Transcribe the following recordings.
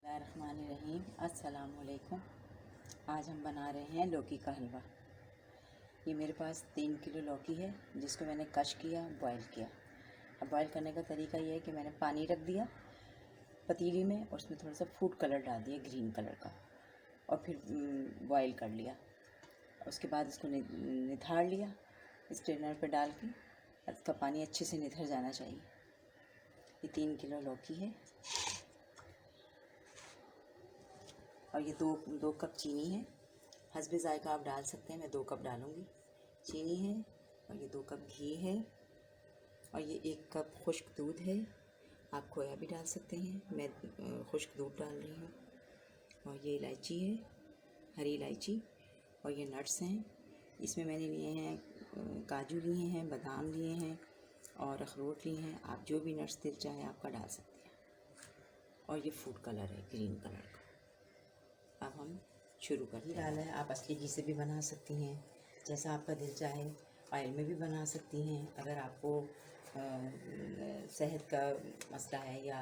बिस्मिल्लाहिर्रहमानिर्रहीम। अस्सलाम वालेकुम। आज हम बना रहे हैं लौकी का हलवा। ये मेरे पास 3 किलो लौकी है जिसको मैंने कश किया, बॉईल किया। अब बॉईल करने का तरीका ये है कि मैंने पानी रख दिया पतीली में और उसमें थोड़ा सा फूड कलर डाल दिया, ग्रीन कलर का, और फिर बॉईल कर लिया। उसके बाद इसको निथार लिया स्ट्रेनर पे डाल के। इसका पानी अच्छे से निथर जाना चाहिए। ये 3 किलो लौकी है और ये दो कप चीनी है। हस्बे ज़ायका आप डाल सकते हैं, मैं 2 कप डालूँगी। चीनी है और ये 2 कप घी है और ये 1 कप खुश्क दूध है। आप खोया भी डाल सकते हैं, मैं खुश्क दूध डाल रही हूँ। और ये इलायची है, हरी इलायची, और ये नट्स हैं। इसमें मैंने लिए हैं काजू लिए हैं, बादाम लिए हैं और अखरोट लिए हैं। आप जो भी नट्स दिल चाहे आपका डाल सकते हैं। और ये फूड कलर है, ग्रीन कलर का। अब हम शुरू करते हैं। डाला है, आप असली घी से भी बना सकती हैं, जैसा आपका दिल चाहे। ऑयल में भी बना सकती हैं। अगर आपको सेहत का मसला है या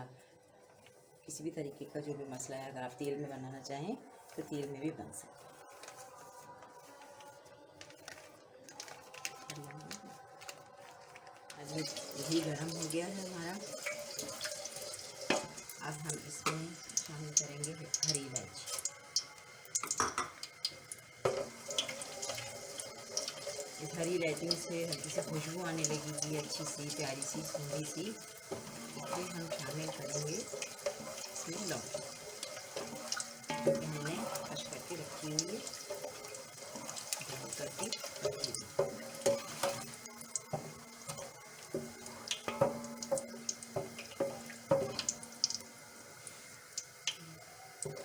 किसी भी तरीके का जो भी मसला है, अगर आप तेल में बनाना चाहें तो तेल में भी बन सकते हैं। अभी घी गर्म हो गया है हमारा। अब हम इसमें शामिल करेंगे हरी इलायची। इस हरी इलायची से हल्की सी खुशबू आने लगेगी, अच्छी सी प्यारी सी सुंदरी सी। फिर हम शामिल करेंगे इसमें लौकी, जो कि हमने कश करके रखी हुई है, डाल करके रखी हुई।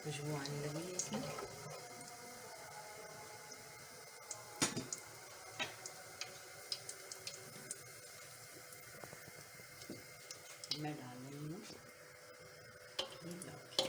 खुशबू आने लगी है इसमें। मैं डाल रही हूँ ये लौकी।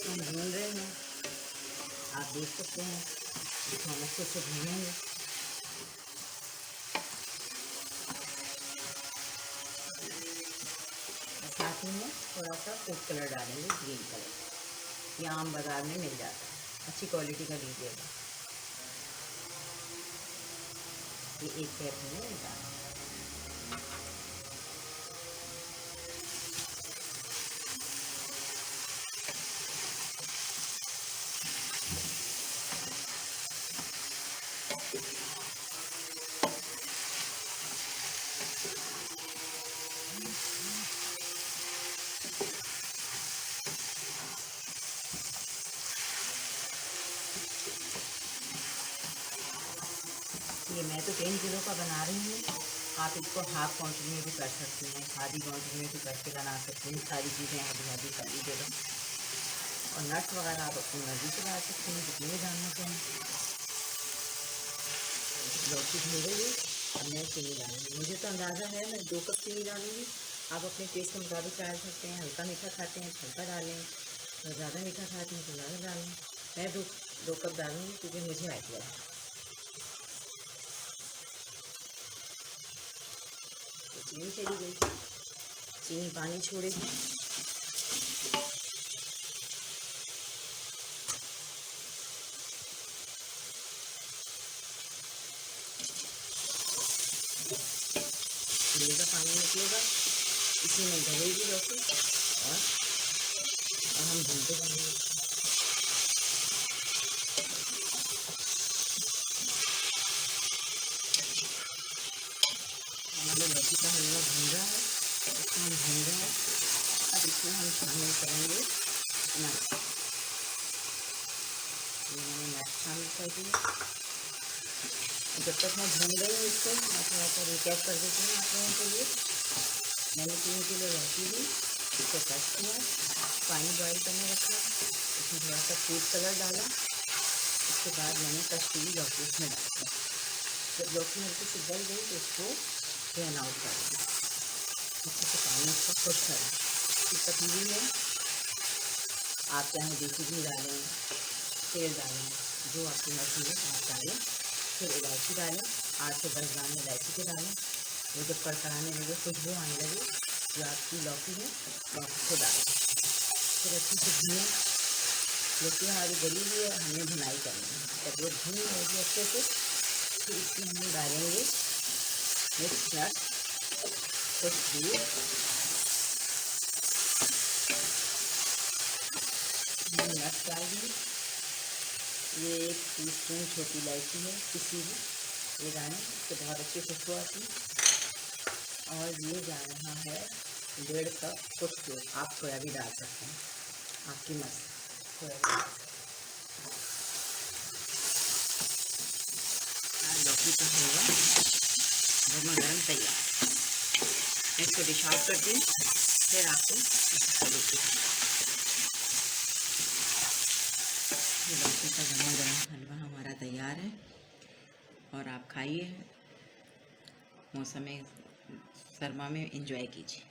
हम भून रहे हैं, आप देख सकते हैं। हम अच्छे से भूनेंगे। साथ ही में थोड़ा सा फूड कलर डालेंगे, ग्रीन कलर। ये आम बाज़ार में मिल जाता है, अच्छी क्वालिटी का लीजिएगा। ये 1 कैप में डालें। ये मैं तो 3 किलो का बना रही हूँ। आप इसको हाफ क्वांटिटी में भी कर सकती हैं, आधी क्वांटिटी में भी करके बना सकती हैं। सारी चीज़ें आधी कर लीजिएगा। और नट्स वगैरह आप अपनी मर्ज़ी से डाल सकती हैं, जितने भी डालना चाहें। लौकी भून गई, अब मैं चीनी डालूँगी। मुझे तो अंदाज़ा है, मैं 2 कप चीनी डालूँगी। आप अपने टेस्ट के मुताबिक डाल सकते हैं। हल्का मीठा खाते हैं तो हल्का डालें, और ज़्यादा मीठा खाते हैं तो ज़्यादा डालें। मैं 2 कप डालूँगी क्योंकि मुझे आइडिया है। चीनी चली गई, चीनी पानी छोड़ेगी। चीनी का पानी निकलेगा, इसी में गलेगी लौकी और हम भूनते जाएंगे। हमारे लौकी का हलवा भून रहा है, इसको हम भून रहे हैं। अब इसमें हम शामिल करेंगे नट्स। मैंने नट्स शामिल कर दिए। जब तक मैं भून रही हूँ इसको, मैं थोड़ा सा रिकैप कर देती हूँ आप लोगों के लिए। मैंने 3 किलो लौकी ली, इसको कट किया, पानी बॉईल करने रखा, इसमें थोड़ा सा फूड कलर डाला। उसके बाद मैंने कश्मीरी लौकी इसमें डाली। जब लौकी हल्की से गल गई तो उसको ड्रेन आउट कर दिया, अच्छे से पानी उसका खुश करा। इस पतीली में आप चाहे देसी घी डालें, तेल डालें, जो आपकी मर्जी है आप डालें। फिर इलायची डालें, 8 से 10 दाने इलायची के डालें। वो जब कड़कड़ाने लगे, खुशबू आने लगे, जो आपकी लौकी है लौकी को डालें। फिर अच्छे से भूनें। लौकी हमारी गली हुई है, हमें भुनाई करनी है। जब वो भुनी होगी अच्छे से, फिर इसमें हम डालेंगे मिक्स नट, खुशबू, नट डाल दी। ये 1 टीस्पून छोटी इलायची है पिसी हुई, ये डालें, इससे बहुत अच्छी खुशबू आती है। और ये जा रहा है 1.5 कप खुश्क दूध। आप सोया भी डाल सकते हैं, आपकी मर्जी। लौकी का हलवा गर्मा गर्म तैयार। इसको डिश आउट करती हूँ, फिर आपको देखिए लौकी का गर्मा गर्म हलवा हमारा तैयार है। और आप खाइए, मौसम सरमा में एंजॉय कीजिए।